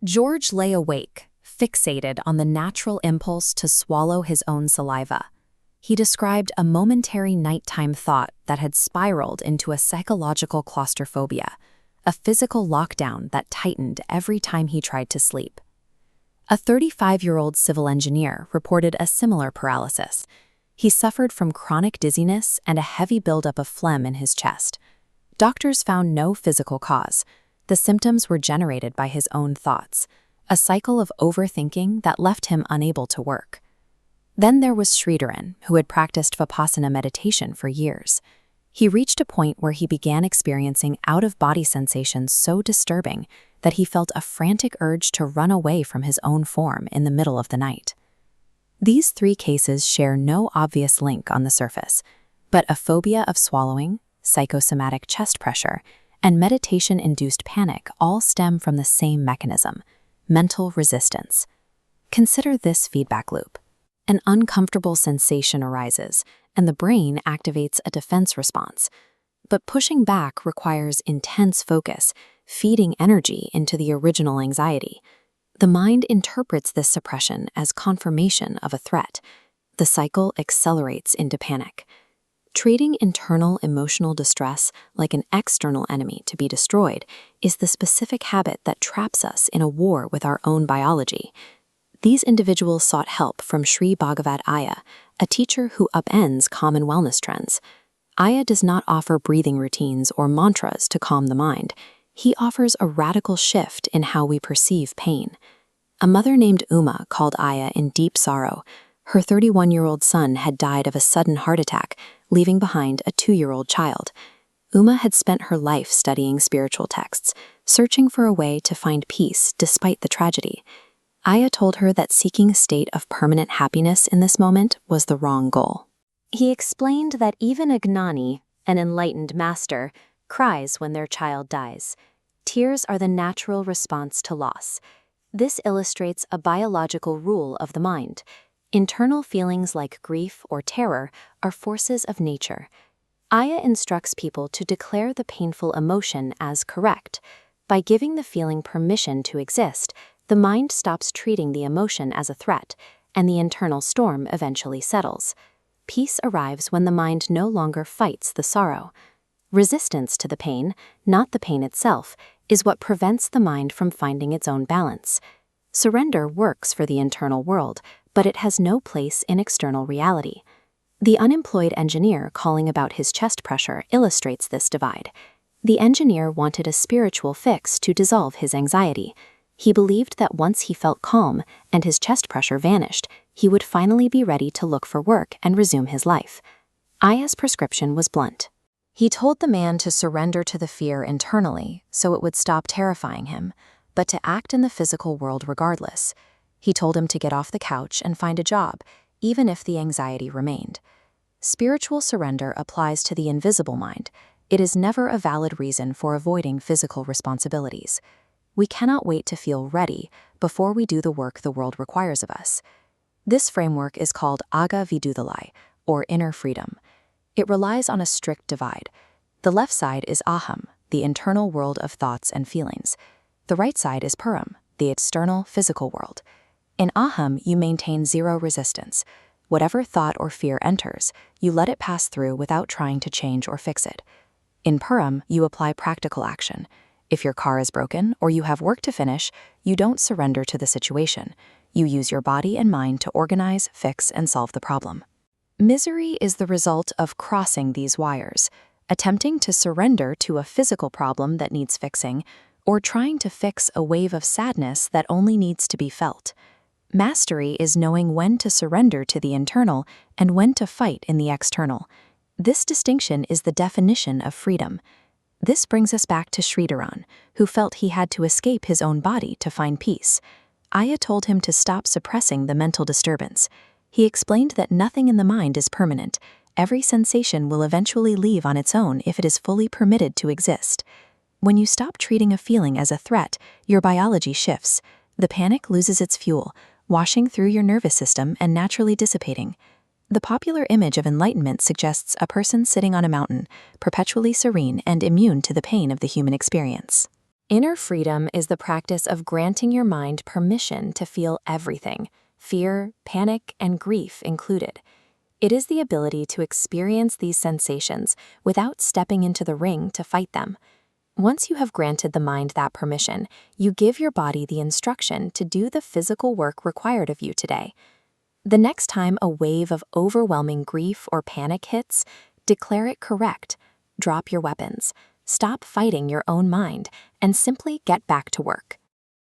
George lay awake, fixated on the natural impulse to swallow his own saliva. He described a momentary nighttime thought that had spiraled into a psychological claustrophobia, a physical lockdown that tightened every time he tried to sleep. A 35-year-old civil engineer reported a similar paralysis. He suffered from chronic dizziness and a heavy buildup of phlegm in his chest. Doctors found no physical cause. The symptoms were generated by his own thoughts, a cycle of overthinking that left him unable to work. Then there was Sridharan, who had practiced Vipassana meditation for years. He reached a point where he began experiencing out-of-body sensations so disturbing that he felt a frantic urge to run away from his own form in the middle of the night. These three cases share no obvious link on the surface, but a phobia of swallowing, psychosomatic chest pressure, and meditation-induced panic all stem from the same mechanism: mental resistance. Consider this feedback loop. An uncomfortable sensation arises, and the brain activates a defense response. But pushing back requires intense focus, feeding energy into the original anxiety. The mind interprets this suppression as confirmation of a threat. The cycle accelerates into panic. Treating internal emotional distress like an external enemy to be destroyed is the specific habit that traps us in a war with our own biology. These individuals sought help from Sri Bhagavat Aya, a teacher who upends common wellness trends. Aya does not offer breathing routines or mantras to calm the mind. He offers a radical shift in how we perceive pain. A mother named Uma called Aya in deep sorrow. Her 31-year-old son had died of a sudden heart attack, leaving behind a 2-year-old child. Uma had spent her life studying spiritual texts, searching for a way to find peace despite the tragedy. Aya told her that seeking a state of permanent happiness in this moment was the wrong goal. He explained that even a gnani, an enlightened master, cries when their child dies. Tears are the natural response to loss. This illustrates a biological rule of the mind. Internal feelings like grief or terror are forces of nature. Aya instructs people to declare the painful emotion as correct. By giving the feeling permission to exist, the mind stops treating the emotion as a threat, and the internal storm eventually settles. Peace arrives when the mind no longer fights the sorrow. Resistance to the pain, not the pain itself, is what prevents the mind from finding its own balance. Surrender works for the internal world, but it has no place in external reality. The unemployed engineer calling about his chest pressure illustrates this divide. The engineer wanted a spiritual fix to dissolve his anxiety. He believed that once he felt calm and his chest pressure vanished, he would finally be ready to look for work and resume his life. Aya's prescription was blunt. He told the man to surrender to the fear internally so it would stop terrifying him, but to act in the physical world regardless. He told him to get off the couch and find a job, even if the anxiety remained. Spiritual surrender applies to the invisible mind. It is never a valid reason for avoiding physical responsibilities. We cannot wait to feel ready before we do the work the world requires of us. This framework is called Aga Vidudhalai, or inner freedom. It relies on a strict divide. The left side is Aham, the internal world of thoughts and feelings. The right side is Puram, the external physical world. In Aham, you maintain zero resistance. Whatever thought or fear enters, you let it pass through without trying to change or fix it. In Puram, you apply practical action. If your car is broken or you have work to finish, you don't surrender to the situation. You use your body and mind to organize, fix, and solve the problem. Misery is the result of crossing these wires, attempting to surrender to a physical problem that needs fixing, or trying to fix a wave of sadness that only needs to be felt. Mastery is knowing when to surrender to the internal and when to fight in the external. This distinction is the definition of freedom. This brings us back to Sridharan, who felt he had to escape his own body to find peace. Aya told him to stop suppressing the mental disturbance. He explained that nothing in the mind is permanent. Every sensation will eventually leave on its own if it is fully permitted to exist. When you stop treating a feeling as a threat, your biology shifts. The panic loses its fuel, washing through your nervous system and naturally dissipating. The popular image of enlightenment suggests a person sitting on a mountain, perpetually serene and immune to the pain of the human experience. Inner freedom is the practice of granting your mind permission to feel everything, fear, panic, and grief included. It is the ability to experience these sensations without stepping into the ring to fight them. Once you have granted the mind that permission, you give your body the instruction to do the physical work required of you today. The next time a wave of overwhelming grief or panic hits, declare it correct. Drop your weapons. Stop fighting your own mind and simply get back to work.